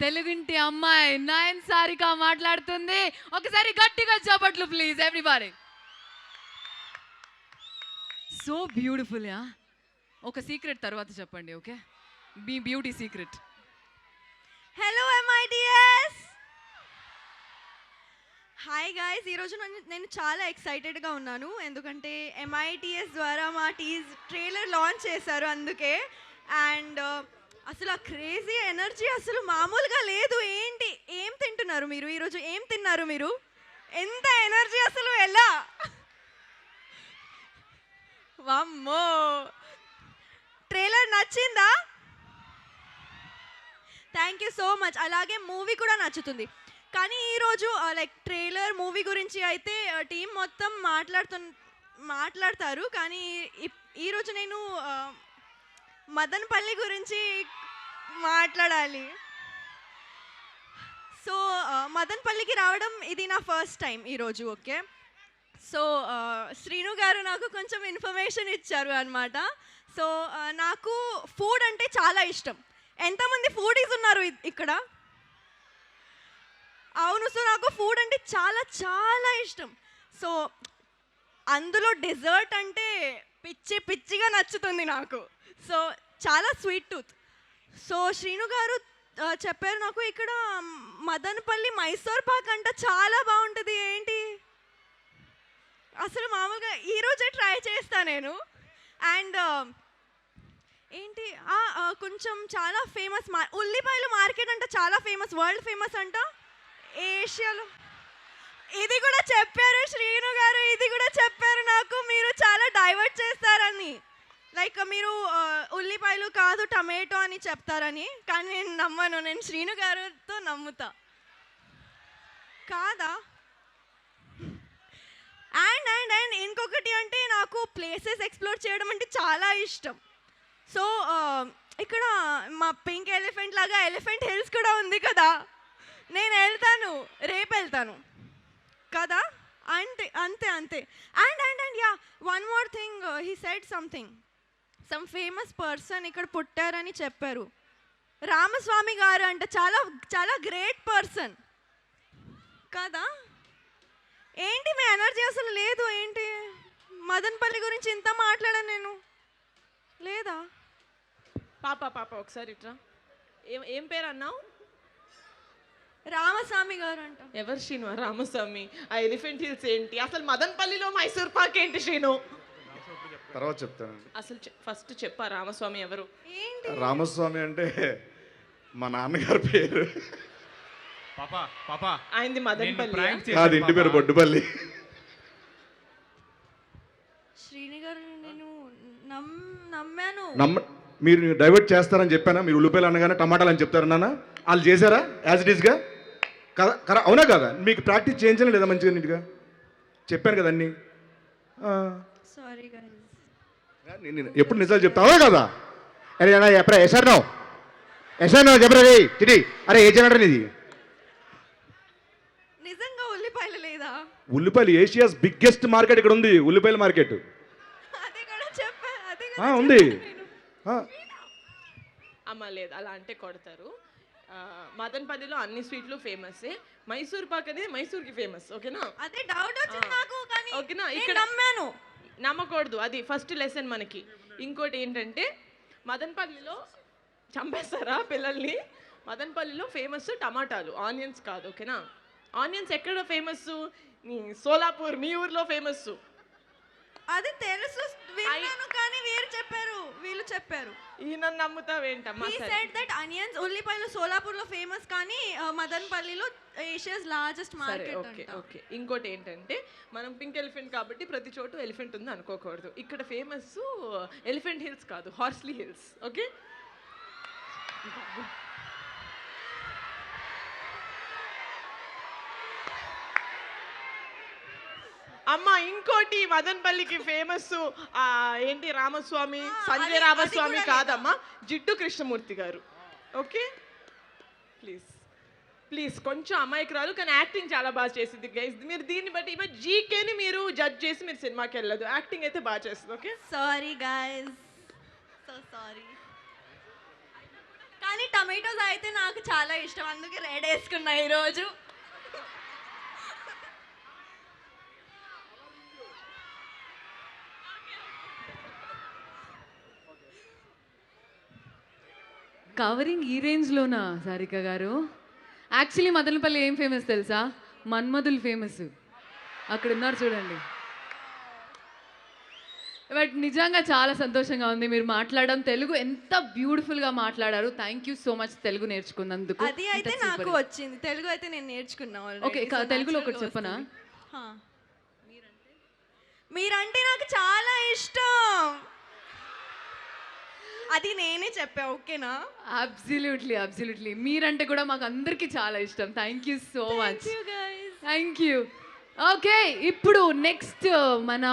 తెలుగింటి అమ్మాయి నయన్ సారిక మాట్లాడుతుంది. ఒకసారి గట్టిగా చప్పట్లు please everybody. So beautiful yeah. ఒక సీక్రెట్ తర్వాత చెప్పండి, ఓకే? మీ beauty secret. Hello MITS. Hi guys, ఈరోజు నేను చాలా ఎక్సైటెడ్గా ఉన్నాను ఎందుకంటే MITS ద్వారా మా ట్రైలర్ లాంచ్ చేశారు అందుకే. అండ్ అసలు ఆ క్రేజీ ఎనర్జీ అసలు మామూలుగా లేదు. ఏంటి, ఏం తింటున్నారు మీరు ఈరోజు? ఏం తిన్నారు మీరు? ఎంత ఎనర్జీ అసలు, ఎలా? వామ్మో, ట్రైలర్ నచ్చిందా? Thank you so much. అలాగే మూవీ కూడా నచ్చుతుంది. కానీ ఈరోజు లైక్ ట్రైలర్ మూవీ గురించి అయితే టీం మొత్తం మాట్లాడతారు. కానీ ఈరోజు నేను మదనపల్లి గురించి మాట్లాడాలి. సో మదనపల్లికి రావడం ఇది నా ఫస్ట్ టైం ఈరోజు, ఓకే? సో శ్రీను గారు నాకు కొంచెం ఇన్ఫర్మేషన్ ఇచ్చారు అనమాట. సో నాకు ఫుడ్ అంటే చాలా ఇష్టం. ఎంతమంది ఫుడీస్ ఉన్నారు ఇక్కడ? అవును. సో నాకు ఫుడ్ అంటే చాలా చాలా ఇష్టం. సో అందులో డెజర్ట్ అంటే పిచ్చిగా నచ్చుతుంది నాకు. సో చాలా స్వీట్ టూత్. సో శ్రీను గారు చెప్పారు నాకు ఇక్కడ మదనపల్లి మైసూర్ పాక్ అంట చాలా బాగుంటుంది. ఏంటి అసలు మామూలుగా ఈరోజే ట్రై చేస్తా నేను. అండ్ ఏంటి కొంచెం చాలా ఫేమస్ ఉల్లిపాయలు మార్కెట్ అంట, చాలా ఫేమస్, వరల్డ్ ఫేమస్ అంట ఏషియాలో. ఇది కూడా చెప్పారు శ్రీను గారు, ఇది కూడా చెప్పారు నాకు మీరు చాలా డైవర్ట్ చేస్తారని. లైక్ మీరు ఉల్లిపాయలు కాదు టమాటో అని చెప్తారని. కానీ నేను నమ్మను, నేను శ్రీను గారితో నమ్ముతా. కాదా? అండ్ అండ్ అండ్ ఇంకొకటి అంటే నాకు ప్లేసెస్ ఎక్స్ప్లోర్ చేయడం అంటే చాలా ఇష్టం. సో ఇక్కడ మా పింక్ ఎలిఫెంట్ లాగా ఎలిఫెంట్ హిల్స్ కూడా ఉంది కదా, నేను వెళ్తాను, రేపు వెళ్తాను కదా. అంతే అంతే అంతే. And and and yeah, one more thing, he said something, some famous person ఇక్కడ పుట్టారని చెప్పారు. రామస్వామి గారు అంటే చాలా చాలా గ్రేట్ పర్సన్ కదా. ఏంటి మీ ఎనర్జీ అసలు లేదు? ఏంటి మదనపల్లి గురించి ఇంత మాట్లాడాను నేను, లేదా? పాప ఒకసారి ఇట్రా. ఏం పేరు అన్నావు? రామస్వామి గారు అంట. ఎవరు శ్రీను? రామస్వామి. ఆ ఎలిఫెంట్ హిల్స్ ఏంటి? అసలు మదనపల్లిలో మైసూర్ పాక్ ఏంటి శ్రీను? తర్వాత చెప్తాను. అసలు ఫస్ట్ చెప్పా రామస్వామి ఎవరు? ఏంటి రామస్వామి అంటే మా నాన్నగారి పేరు. ఆయనది మదనపల్లి. అది ఇంటి పేరు బొడ్డుపల్లి. శ్రీని గారు నేను నమ్మాను. మీరు డైవర్ట్ చేస్తారని చెప్పానా? మీరు ఉల్లిపాయలు అనగానే టమాటాలు అని చెప్తారు నాన్న. వాళ్ళు చేశారా యాజ్ ఇట్ ఈస్గా? కదా, అవునా కదా? మీకు ప్రాక్టీస్ చేయించలే లేదా మంచిగా నీట్గా? చెప్పాను కదా అన్నీ. Sorry guys. నేను ఎప్పుడు నిజాలు చెప్తావా కదా? అరే అన్నా ఎప్పుడా ఎసారు చెప్పరా చిటి. అరే ఏ జనరే ఇది? నిజంగా ఉల్లిపాయలు లేదా? ఉల్లిపాయలు ఏషియాస్ బిగ్గెస్ట్ మార్కెట్ ఇక్కడ ఉంది, ఉల్లిపాయల మార్కెట్. అది కూడా చెప్పా, అది ఉంది. అమ్మ లేదు, అలా అంటే కొడతారు. మదనపల్లిలో అన్ని స్వీట్లు ఫేమస్. మైసూర్ పాక్ అనేది మైసూర్కి ఫేమస్, ఓకేనా? అదే డౌట్ వచ్చింది నాకు, కానీ ఓకేనా? ఇక్కడ నమ్మాను. నమ్మకూడదు, అది ఫస్ట్ లెసన్ మనకి. ఇంకోటి ఏంటంటే మదనపల్లిలో చంపేస్తారా పిల్లల్ని? మదనపల్లిలో ఫేమస్ టమాటాలు, ఆనియన్స్ కాదు, ఓకేనా? ఆనియన్స్ ఎక్కడ ఫేమస్? సోలాపూర్, మీ ఊర్లో ఫేమస్. అది తెలుసు, విన్నాను, కానీ వీళ్ళు చెప్పారు. ఈయన నమ్ముతావేంటమ్మా? He said that onions, ఉల్లిపాయలు సోలాపూర్లో ఫేమస్, కానీ మదనపల్లిలో ఏషియాస్ లార్జెస్ట్ మార్కెట్ ఓకే అంట. ఓకే. ఇంకోటి ఏంటంటే మనం పింక్ ఎలిఫెంట్ కాబట్టి ప్రతి చోటు ఎలిఫెంట్ ఉంది అనుకోకూడదు. ఇక్కడ ఫేమస్ ఎలిఫెంట్ హిల్స్ కాదు, హార్స్లీ హిల్స్, ఓకే? అమ్మ ఇంకోటి మదనపల్లికి ఫేమస్ ఏంటి? రామస్వామి, సంజయ్ రామస్వామి కాదమ్మా, జిడ్డు కృష్ణమూర్తి గారు, ఓకే? ప్లీజ్ కొంచెం అమాయకురాలు, కానీ యాక్టింగ్ చాలా బాగా చేసింది గైస్. మీరు దీన్ని బట్టి జీకేని మీరు జడ్జ్ చేసి మీరు సినిమాకి వెళ్ళదు, యాక్టింగ్ అయితే బాగా చేస్తుంది, okay? Sorry guys, so sorry. కానీ టమాటోస్ అయితే నాకు చాలా ఇష్టం, అందుకే రెడ్ వేసుకున్నా ఈరోజు. కవరింగ్ ఈ రేంజ్లోనా సారిక గారు? యాక్చువల్లీ మదనపల్లి ఏం ఫేమస్ తెలుసా? మన్మధులు ఫేమస్. అక్కడ ఉన్నారు చూడండి. బట్ నిజంగా చాలా సంతోషంగా ఉంది మీరు మాట్లాడడం. తెలుగు ఎంత బ్యూటిఫుల్గా మాట్లాడారు. Thank you so much Telugu నేర్చుకున్నందుకు. అది అయితే నాకు వచ్చింది, తెలుగు అయితే నేను నేర్చుకున్నా already. ఓకే, So తెలుగులో naturally ఒకటి చెప్పనా? వస్తుంది. హా. మీరంటే నాకు చాలా ఇష్టం, అది నేనే చెప్పా, ఓకేనా? Absolutely absolutely. మీరంటే కూడా మాకు అందరికీ చాలా ఇష్టం. Thank you so much. Thank you guys. Thank you. Okay, ఇప్పుడు నెక్స్ట్ మన